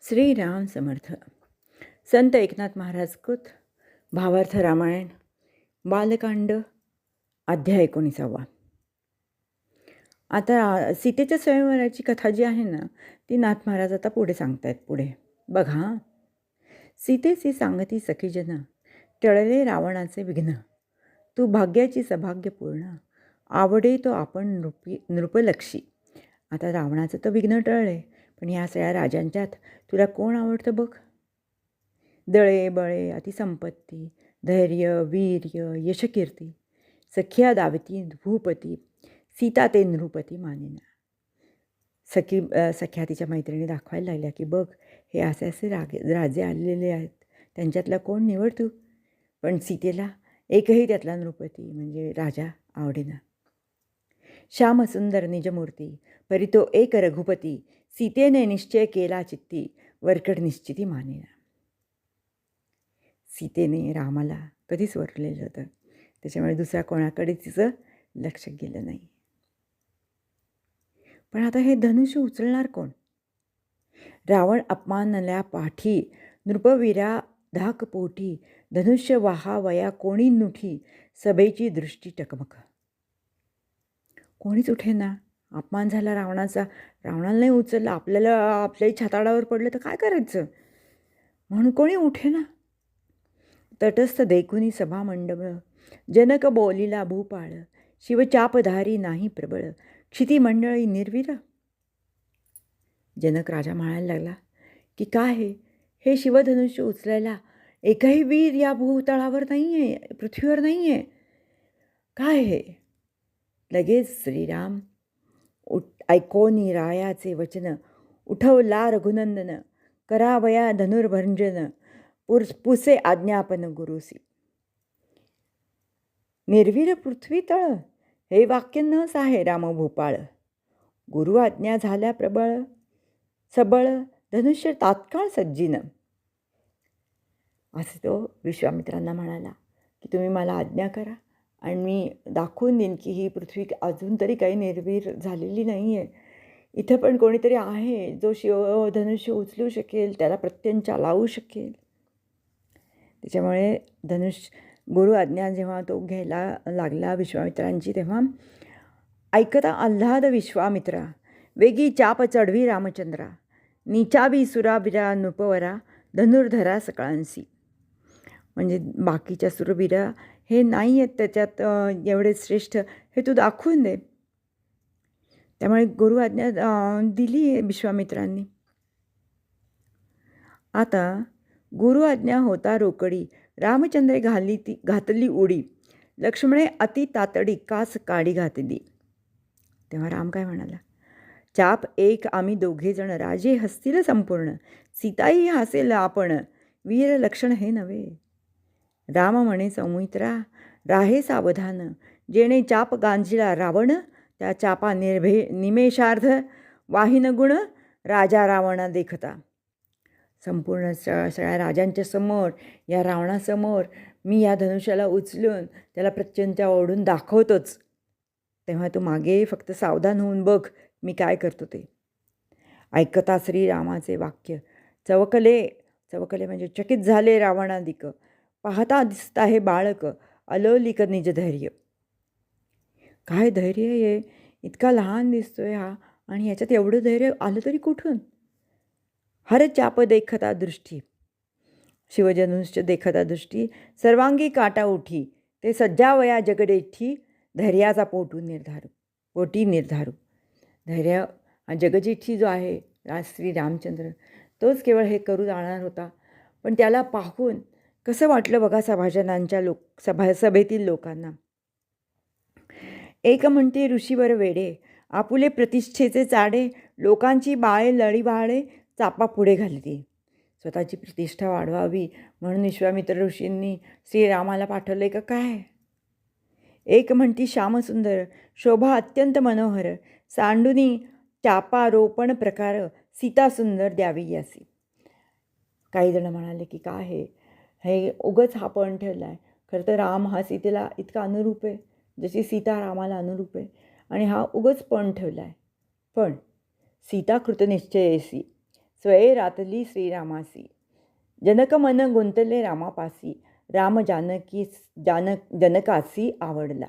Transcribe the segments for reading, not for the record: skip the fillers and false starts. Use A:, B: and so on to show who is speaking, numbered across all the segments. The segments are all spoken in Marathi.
A: श्रीराम समर्थ. संत एकनाथ महाराज कृत भावार्थ रामायण बालकांड अध्याय 19. आता सीतेच्या स्वयंवराची कथा जी आहे ना, ती नाथ महाराज आता पुढे सांगतायत. पुढे बघा. सीतेची सांगती सखीजन, टळले रावणाचे विघ्न. तू भाग्याची सभाग्य पूर्ण, आवडे तो आपण नृपलक्षी. आता रावणाचं तर विघ्न टळले, पण ह्या सगळ्या राजांच्यात तुला कोण आवडतं बघ. दळे बळे अतिसंपत्ती, धैर्य वीर्य यशकीर्ती, सख्या दावती भूपती, सीता ते नृपती मानिना. सख्या तिच्या मैत्रिणी दाखवायला लागल्या की बघ, हे असे असे राजे आलेले आहेत, त्यांच्यातला कोण निवड तू. पण सीतेला एकही त्यातला नृपती म्हणजे राजा आवडेना. श्यामसुंदर निजमूर्ती, परी तो एक रघुपती, सीतेने निश्चय केला चित्ती, वरकड निश्चिती मानेना. सीतेने रामाला कधीच वरलेलं होतं, त्याच्यामुळे दुसऱ्या कोणाकडे तिचं लक्ष गेलं नाही. पण आता हे धनुष्य उचलणार कोण? रावण अपमानल्या पाठी, नृपवीरा धाक पोटी, धनुष्य वाहावया कोणी नुठी, सभेची दृष्टी टकमक. कोणीच उठेना. अपमान झाला रावणाचा, रावणाला नाही उचलला, आपल्याही छाताडावर पडलं तर काय करायचं, म्हणून कोणी उठेना. तटस्थ देखुनी सभा मंडप, जनक बोलिला भूपाळ, शिवचापधारी नाही प्रबळ, क्षिती मंडळी निर्वीर. जनक राजा म्हणायला लागला की काय हे शिवधनुष्य उचलायला एकही वीर या भूतळावर नाही आहे, पृथ्वीवर नाही आहे. काय हे? लगेच श्रीराम ऐकोनी रायाचे वचन, उठवला रघुनंदन, करावया धनुर्भंजन, पुसे आज्ञापन गुरुसी. निर्वीर पृथ्वी तळ, हे वाक्य नस आहे राम भूपाळ. गुरु आज्ञा झाल्या प्रबळ, सबळ धनुष्य तात्काळ सज्जीन. असे तो विश्वामित्रांना म्हणाला की तुम्ही मला आज्ञा करा आणि मी दाखवून देईन की ही पृथ्वी अजून तरी काही निर्वीर झालेली नाही आहे. इथं पण कोणीतरी आहे जो शिवधनुष्य उचलू शकेल, त्याला प्रत्यंचा लावू शकेल. त्याच्यामुळे गुरु आज्ञा जेव्हा तो घ्यायला लागला विश्वामित्रांची, तेव्हा ऐकता आल्हाद विश्वामित्रा, वेगी चाप चढवी रामचंद्रा, नीचावी सुराबिरा नृपवरा, धनुर्धरा सकळांसी. म्हणजे बाकीच्या सुरबिरा हे नाही आहेत त्याच्यात एवढे श्रेष्ठ, हे तू दाखवून दे. त्यामुळे गुरु आज्ञा दिली विश्वामित्रांनी. आता गुरु आज्ञा होता रोकडी, रामचंद्रे घातली उडी, लक्ष्मणे अति तातडी कास काडी घातली. तेव्हा राम काय म्हणाला, चाप एक आम्ही दोघेजण, राजे हसतील संपूर्ण, सीताई हसेल आपण, वीर लक्षण हे नव्हे. राम म्हणे सौमित्रा, राहे सावधान, जेणे चाप गांजिला रावण, त्या चापा निमेषार्ध वाहिन गुण, राजा रावणा देखता. संपूर्ण सगळ्या राजांच्या समोर, या रावणासमोर मी या धनुष्याला उचलून त्याला प्रत्यंचा ओढून दाखवतोच. तेव्हा तू मागे फक्त सावधान होऊन बघ मी काय करतो ते. ऐकता श्रीरामाचे वाक्य, चवकले म्हणजे चकित झाले रावणादिक, पाहता दिसता हे बाळक, अलोलिक निज धैर्य. काय धैर्य आहे, इतका लहान दिसतोय हा, आणि याच्यात एवढं धैर्य आलं तरी कुठून. हर चाप देखता दृष्टी, शिवधनुष्य देखता दृष्टी, सर्वांगी काटा उठी, ते सज्जावया जगडेठी, धैर्याचा पोटी निर्धारू. धैर्य जगजेठी जो आहे श्री रामचंद्र, तोच केवळ हे करू जाणार होता. पण त्याला पाहून कसं वाटलं बघा सभाजनांच्या सभेतील लोकांना. एक म्हणते ऋषीवर वेडे, आपुले प्रतिष्ठेचे चाडे, लोकांची बाळे लळीबाळे चापा पुढे घालती. स्वतःची प्रतिष्ठा वाढवावी म्हणून विश्वामित्र ऋषींनी श्रीरामाला पाठवले का काय. एक म्हणती श्यामसुंदर, शोभा अत्यंत मनोहर, सांडुनी चापारोपण प्रकार, सीता सुंदर द्यावी यासी. काही जण म्हणाले की काय हे उगच हा पण ठेवला आहे. खरं तर राम हा सीतेला इतका अनुरूप आहे जशी सीता रामाला अनुरूप आहे, आणि हा उगच पण ठेवला आहे. पण सीता कृतनिश्चयेसी, स्वये रातली श्रीरामासी. जनक मन गुंतले रामापासी. राम जनकासी आवडला.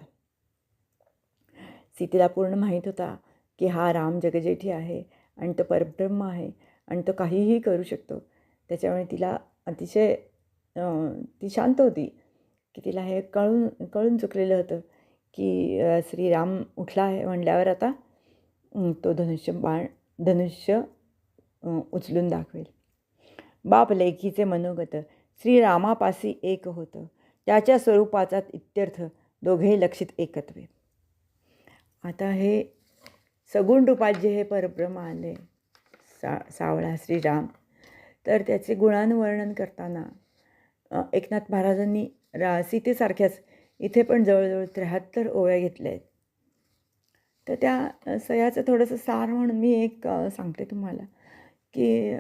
A: सीतेला पूर्ण माहीत होता की हा राम जगजेठी आहे आणि तो परब्रह्म आहे आणि तो काहीही करू शकतो. त्याच्यामुळे तिला अतिशय ती शांत होती की तिला हे कळून चुकलेलं होतं की श्रीराम उठला आहे म्हणल्यावर आता तो धनुष्य उचलून दाखवेल. बाप लेकीचे मनोगत श्रीरामापासी एक होतं. त्याच्या स्वरूपाचा इत्यर्थ दोघे लक्षित एकत्वे. आता हे सगुण रूपात जे हे परब्रह्म आले सावळा श्रीराम, तर त्याचे गुणानुवर्णन करताना एकनाथ महाराजांनी सीतेसारख्याच इथे पण जवळजवळ 73 ओव्या घेतल्या आहेत. तर त्या सह्याचं थोडंसं सार म्हणून मी एक सांगते तुम्हाला की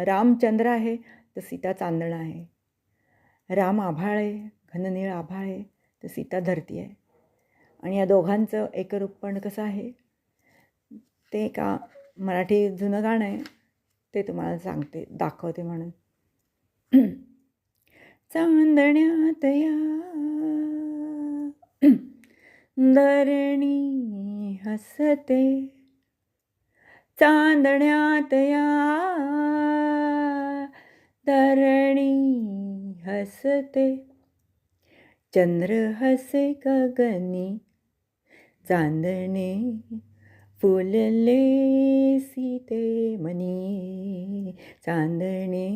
A: रामचंद्र आहे तर सीता चांदणं आहे. राम आभाळ आहे, घननीळ आभाळ आहे, तर सीता धरती आहे. आणि या दोघांचं एकरूपपण कसं आहे ते का मराठी जुनं गाणं आहे ते तुम्हाला दाखवते म्हणून. चांदण्यात या धरणी हसते, चांदण्यात या धरणी हसते, चंद्र हसे गगनी, चांदणे फुलले सीते मनी, चांदणे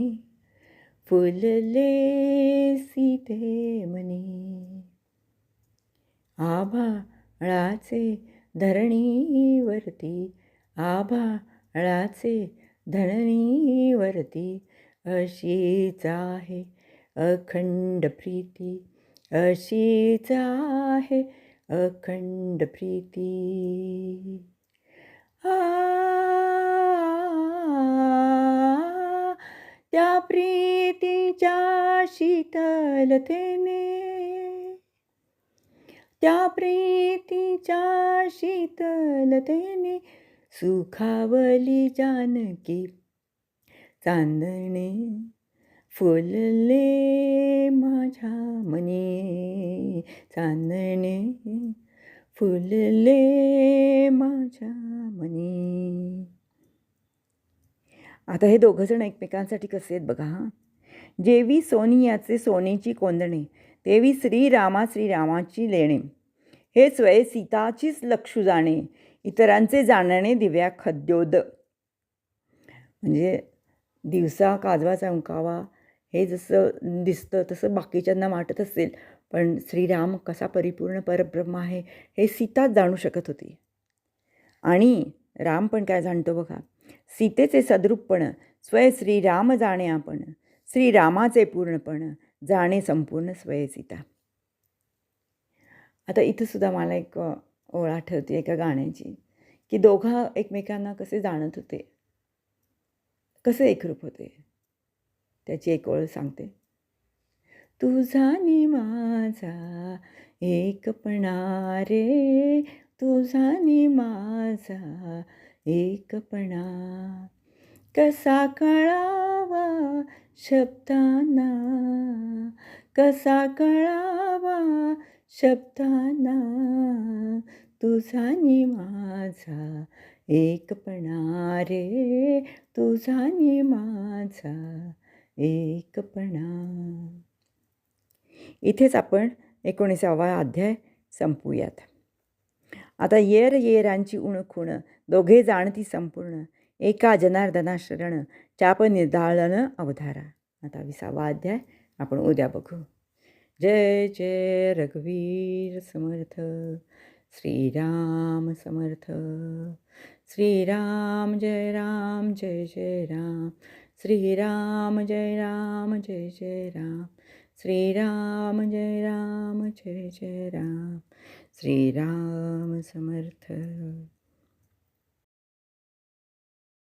A: फुलले सीते मनी. आभाळाचे धरणीवरती, आभाळाचे धरणीवरती, अशीच आहे अखंड प्रीती, अशीच आहे अखंड प्रीती. त्या प्रीतीच्या शीतलतेने, त्या प्रीतीच्या शीतलतेने सुखावली जानकी, चांदणे फुलले माझ्या मनी, चांदणे फुलले माझ्या मनी. आता हे दोघंजण एकमेकांसाठी कसे आहेत बघा. हां, जेवी सोनियाचे सोनेची कोंदणे, तेवी श्रीरामाची लेणे, हे स्वये सीताचीच लक्षू जाणे, इतरांचे जाणणे दिव्या खद्योद. म्हणजे दिवसा काजवा चमकावा हे जसं दिसतं तसं बाकीच्यांना वाटत असेल, पण श्रीराम कसा परिपूर्ण परब्रह्म आहे हे सीताच जाणू शकत होती. आणि राम पण काय जाणतो बघा, सीतेचे सद्रूपपण स्वय श्रीराम जाणे आपण, श्रीरामाचे पूर्णपण जाणे संपूर्ण स्वय सीता. आता इथं सुद्धा मला एक ओळ आठवते एका गाण्याची की दोघं एकमेकांना कसे जाणत होते, कसे एकरूप होते. त्याची एक ओळ सांगते. तुझा नि माझा एकपणा रे, तुझा नि माझा एकपणा, कसा कळावा शब्दांना, कसा कळावा शब्दांना, तुझा नि माझा एकपणा रे, तुझा नि माझा एकपणा. इथेच आपण 19वा अध्याय संपूयात. आता येरांची उणखुण दोघे जाणती संपूर्ण, एका जनार्दना शरण चाप निर्दाळन अवधारा. आता 20वा अध्याय आपण उद्या बघू. जय जय रघुवीर समर्थ, श्रीराम समर्थ. श्रीराम जय राम जय जय राम, श्रीराम जय राम जय जय राम, श्रीराम जय राम जय जय राम, श्रीराम समर्थ.